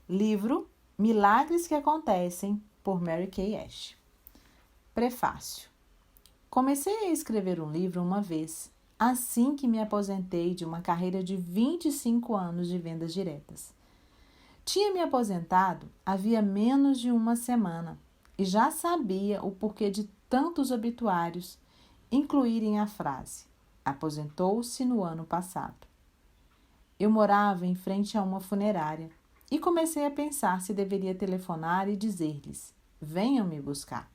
Livro Milagres que Acontecem, por Mary Kay Ash. Prefácio. Comecei a escrever um livro uma vez, assim que me aposentei de uma carreira de 25 anos de vendas diretas. Tinha me aposentado havia menos de uma semana e já sabia o porquê de tantos obituários incluírem a frase "aposentou-se no ano passado". Eu morava em frente a uma funerária e comecei a pensar se deveria telefonar e dizer-lhes: venham me buscar.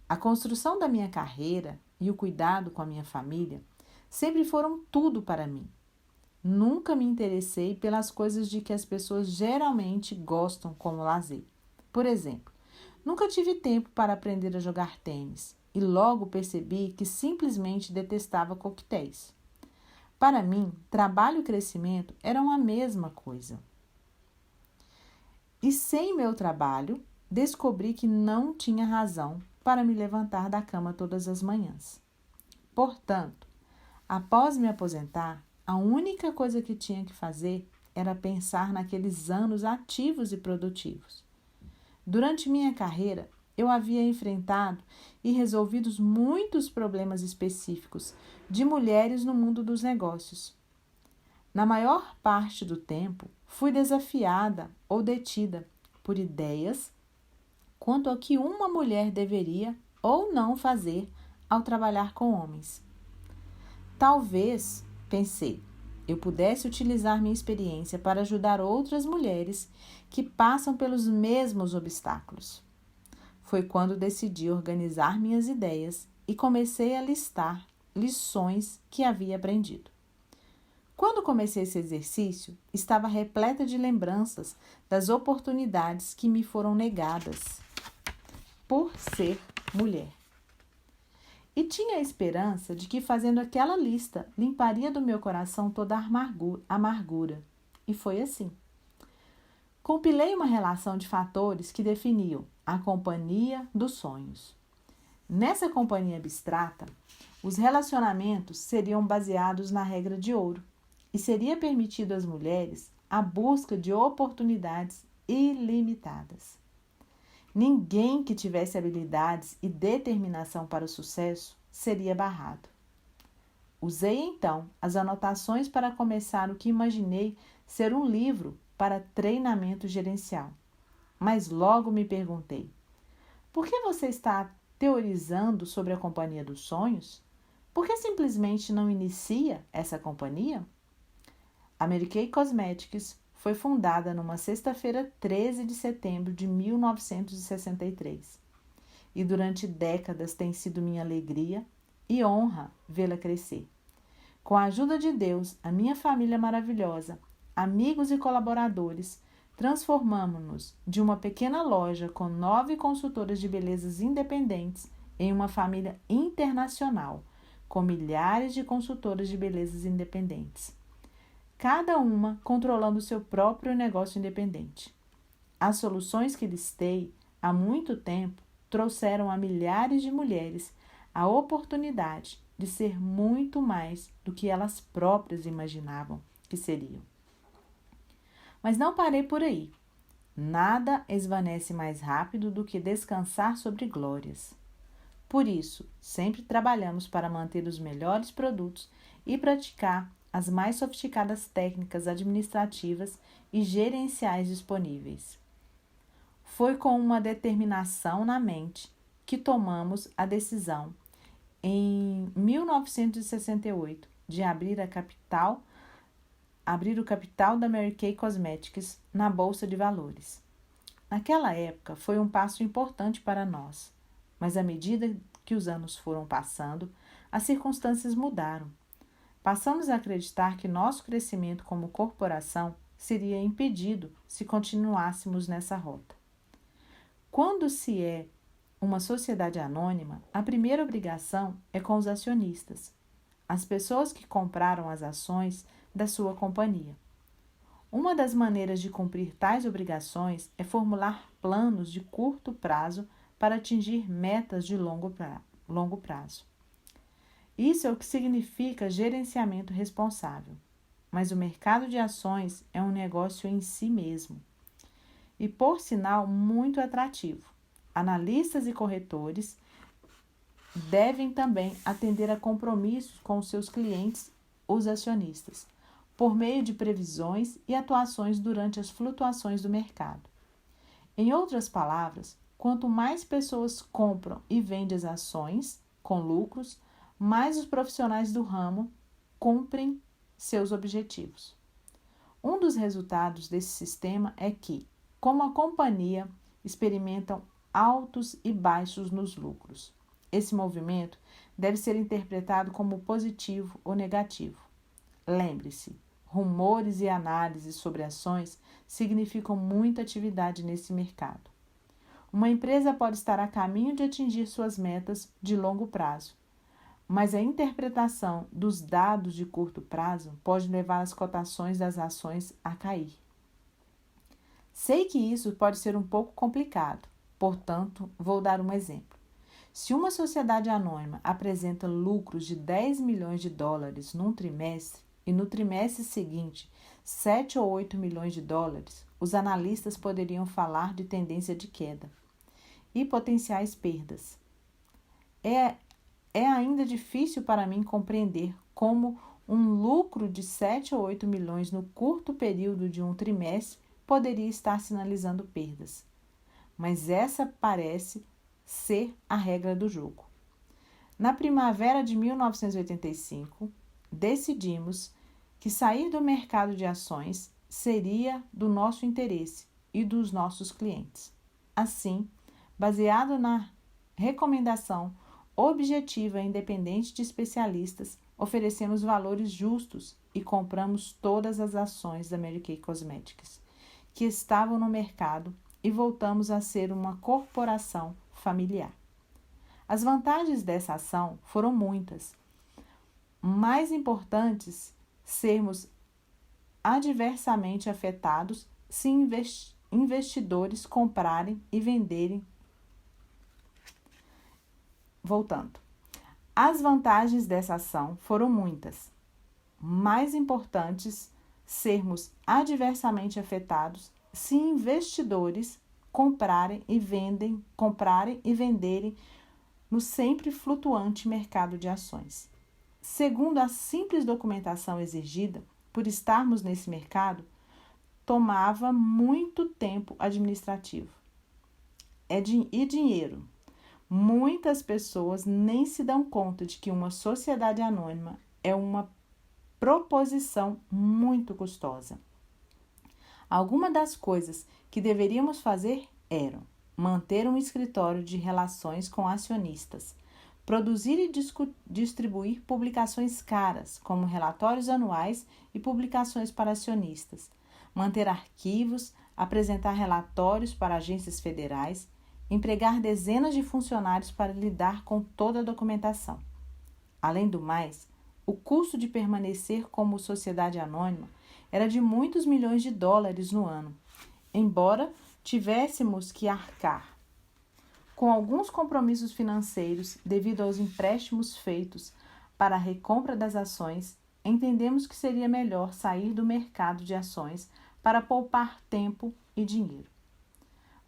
A construção da minha carreira e o cuidado com a minha família sempre foram tudo para mim. Nunca me interessei pelas coisas de que as pessoas geralmente gostam como lazer. Por exemplo, nunca tive tempo para aprender a jogar tênis e logo percebi que simplesmente detestava coquetéis. Para mim, trabalho e crescimento eram a mesma coisa. E sem meu trabalho, descobri que não tinha razão para me levantar da cama todas as manhãs. Portanto, após me aposentar, a única coisa que tinha que fazer era pensar naqueles anos ativos e produtivos. Durante minha carreira, eu havia enfrentado e resolvido muitos problemas específicos de mulheres no mundo dos negócios. Na maior parte do tempo, fui desafiada ou detida por ideias quanto ao que uma mulher deveria ou não fazer ao trabalhar com homens. Talvez, pensei, eu pudesse utilizar minha experiência para ajudar outras mulheres que passam pelos mesmos obstáculos. Foi quando decidi organizar minhas ideias e comecei a listar lições que havia aprendido. Quando comecei esse exercício, estava repleta de lembranças das oportunidades que me foram negadas por ser mulher. E tinha a esperança de que fazendo aquela lista limparia do meu coração toda a amargura. E foi assim. Compilei uma relação de fatores que definiam a companhia dos sonhos. Nessa companhia abstrata, os relacionamentos seriam baseados na regra de ouro e seria permitido às mulheres a busca de oportunidades ilimitadas. Ninguém que tivesse habilidades e determinação para o sucesso seria barrado. Usei então as anotações para começar o que imaginei ser um livro para treinamento gerencial. Mas logo me perguntei: por que você está teorizando sobre a companhia dos sonhos? Por que simplesmente não inicia essa companhia? A Mary Kay Cosmetics foi fundada numa sexta-feira, 13 de setembro de 1963. E durante décadas tem sido minha alegria e honra vê-la crescer. Com a ajuda de Deus, a minha família maravilhosa, amigos e colaboradores, transformamos-nos de uma pequena loja com 9 consultoras de belezas independentes em uma família internacional, com milhares de consultoras de belezas independentes, cada uma controlando seu próprio negócio independente. As soluções que listei há muito tempo trouxeram a milhares de mulheres a oportunidade de ser muito mais do que elas próprias imaginavam que seriam. Mas não parei por aí. Nada esvanece mais rápido do que descansar sobre glórias. Por isso, sempre trabalhamos para manter os melhores produtos e praticar as mais sofisticadas técnicas administrativas e gerenciais disponíveis. Foi com uma determinação na mente que tomamos a decisão, em 1968, de abrir o capital da Mary Kay Cosmetics na Bolsa de Valores. Naquela época foi um passo importante para nós, mas à medida que os anos foram passando, as circunstâncias mudaram. Passamos a acreditar que nosso crescimento como corporação seria impedido se continuássemos nessa rota. Quando se é uma sociedade anônima, a primeira obrigação é com os acionistas, as pessoas que compraram as ações da sua companhia. Uma das maneiras de cumprir tais obrigações é formular planos de curto prazo para atingir metas de longo prazo. Isso é o que significa gerenciamento responsável. Mas o mercado de ações é um negócio em si mesmo. e, por sinal, muito atrativo. Analistas e corretores devem também atender a compromissos com os seus clientes, os acionistas, por meio de previsões e atuações durante as flutuações do mercado. Em outras palavras, quanto mais pessoas compram e vendem as ações com lucros, mais os profissionais do ramo cumprem seus objetivos. Um dos resultados desse sistema é que, como a companhia, experimentam altos e baixos nos lucros. Esse movimento deve ser interpretado como positivo ou negativo. Lembre-se, rumores e análises sobre ações significam muita atividade nesse mercado. Uma empresa pode estar a caminho de atingir suas metas de longo prazo, mas a interpretação dos dados de curto prazo pode levar as cotações das ações a cair. Sei que isso pode ser um pouco complicado, portanto, vou dar um exemplo. Se uma sociedade anônima apresenta lucros de 10 milhões de dólares num trimestre e no trimestre seguinte 7 ou 8 milhões de dólares, os analistas poderiam falar de tendência de queda e potenciais perdas. É ainda difícil para mim compreender como um lucro de 7 ou 8 milhões no curto período de um trimestre poderia estar sinalizando perdas. Mas essa parece ser a regra do jogo. Na primavera de 1985, decidimos que sair do mercado de ações seria do nosso interesse e dos nossos clientes. Assim, baseado na recomendação objetiva e independente de especialistas, oferecemos valores justos e compramos todas as ações da Mary Kay Cosmetics que estavam no mercado e voltamos a ser uma corporação familiar. As vantagens dessa ação foram muitas. Mais importantes, sermos adversamente afetados se investidores comprarem e venderem. Voltando. As vantagens dessa ação foram muitas. Mais importantes, sermos adversamente afetados se investidores comprarem e venderem no sempre flutuante mercado de ações. Segundo a simples documentação exigida, por estarmos nesse mercado, tomava muito tempo administrativo e dinheiro. Muitas pessoas nem se dão conta de que uma sociedade anônima é uma proposição muito custosa. Algumas das coisas que deveríamos fazer eram manter um escritório de relações com acionistas, produzir e distribuir publicações caras, como relatórios anuais e publicações para acionistas, manter arquivos, apresentar relatórios para agências federais, empregar dezenas de funcionários para lidar com toda a documentação. Além do mais, o custo de permanecer como sociedade anônima era de muitos milhões de dólares no ano, embora tivéssemos que arcar com alguns compromissos financeiros devido aos empréstimos feitos para a recompra das ações. Entendemos que seria melhor sair do mercado de ações para poupar tempo e dinheiro.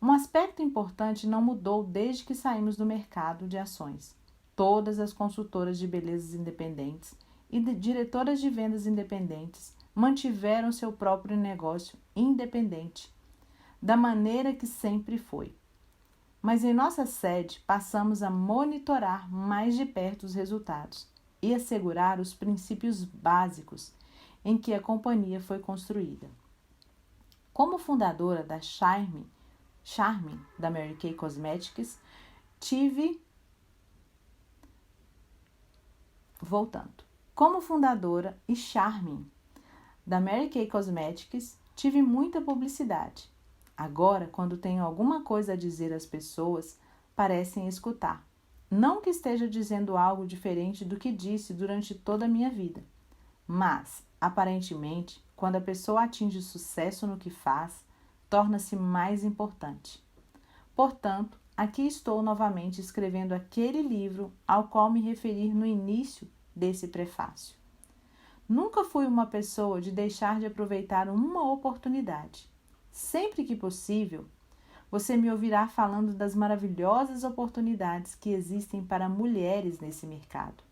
Um aspecto importante não mudou desde que saímos do mercado de ações. Todas as consultoras de beleza independentes e diretoras de vendas independentes mantiveram seu próprio negócio independente, da maneira que sempre foi. Mas em nossa sede passamos a monitorar mais de perto os resultados e assegurar os princípios básicos em que a companhia foi construída. Como fundadora da Charme da Mary Kay Cosmetics, Como fundadora e Charme da Mary Kay Cosmetics, tive muita publicidade. Agora, quando tenho alguma coisa a dizer às pessoas, parecem escutar. Não que esteja dizendo algo diferente do que disse durante toda a minha vida, mas, aparentemente, quando a pessoa atinge sucesso no que faz, torna-se mais importante. Portanto, aqui estou novamente escrevendo aquele livro ao qual me referi no início desse prefácio. Nunca fui uma pessoa de deixar de aproveitar uma oportunidade. Sempre que possível, você me ouvirá falando das maravilhosas oportunidades que existem para mulheres nesse mercado.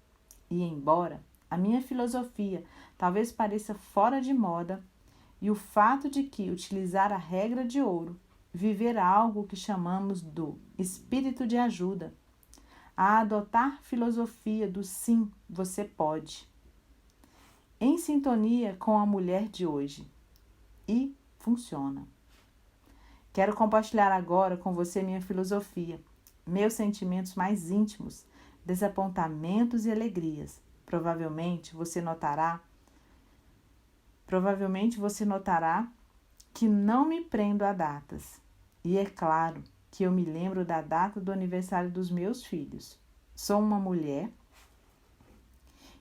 E embora a minha filosofia talvez pareça fora de moda, e o fato de que utilizar a regra de ouro, viver algo que chamamos do espírito de ajuda, a adotar filosofia do sim, você pode, em sintonia com a mulher de hoje. E funciona. Quero compartilhar agora com você minha filosofia, meus sentimentos mais íntimos, desapontamentos e alegrias. Provavelmente você notará que não me prendo a datas. E é claro que eu me lembro da data do aniversário dos meus filhos. Sou uma mulher.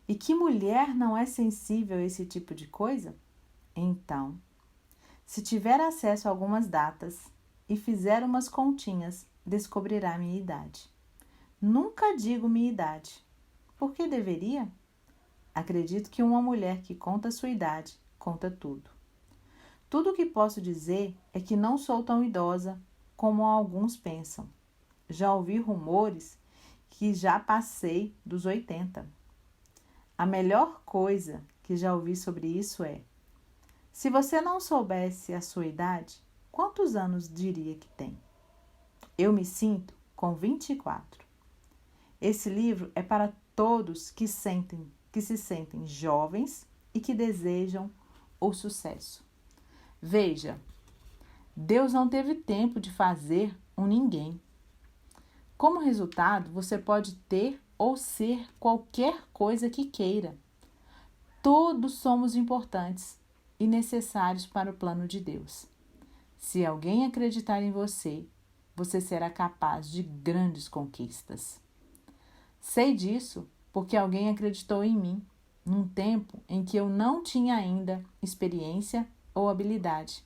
E que mulher não é sensível a esse tipo de coisa? Então, se tiver acesso a algumas datas e fizer umas continhas, descobrirá minha idade. Nunca digo minha idade. Por que deveria? Acredito que uma mulher que conta sua idade, conta tudo. Tudo o que posso dizer é que não sou tão idosa como alguns pensam. Já ouvi rumores que já passei dos 80. A melhor coisa que já ouvi sobre isso é: se você não soubesse a sua idade, quantos anos diria que tem? Eu me sinto com 24. Esse livro é para todos que se sentem jovens e que desejam o sucesso. Veja, Deus não teve tempo de fazer um ninguém. Como resultado, você pode ter ou ser qualquer coisa que queira. Todos somos importantes e necessários para o plano de Deus. Se alguém acreditar em você, você será capaz de grandes conquistas. Sei disso porque alguém acreditou em mim num tempo em que eu não tinha ainda experiência ou habilidade.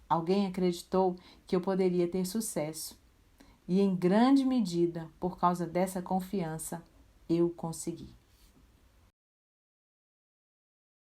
Alguém acreditou que eu poderia ter sucesso. E em grande medida, por causa dessa confiança, eu consegui.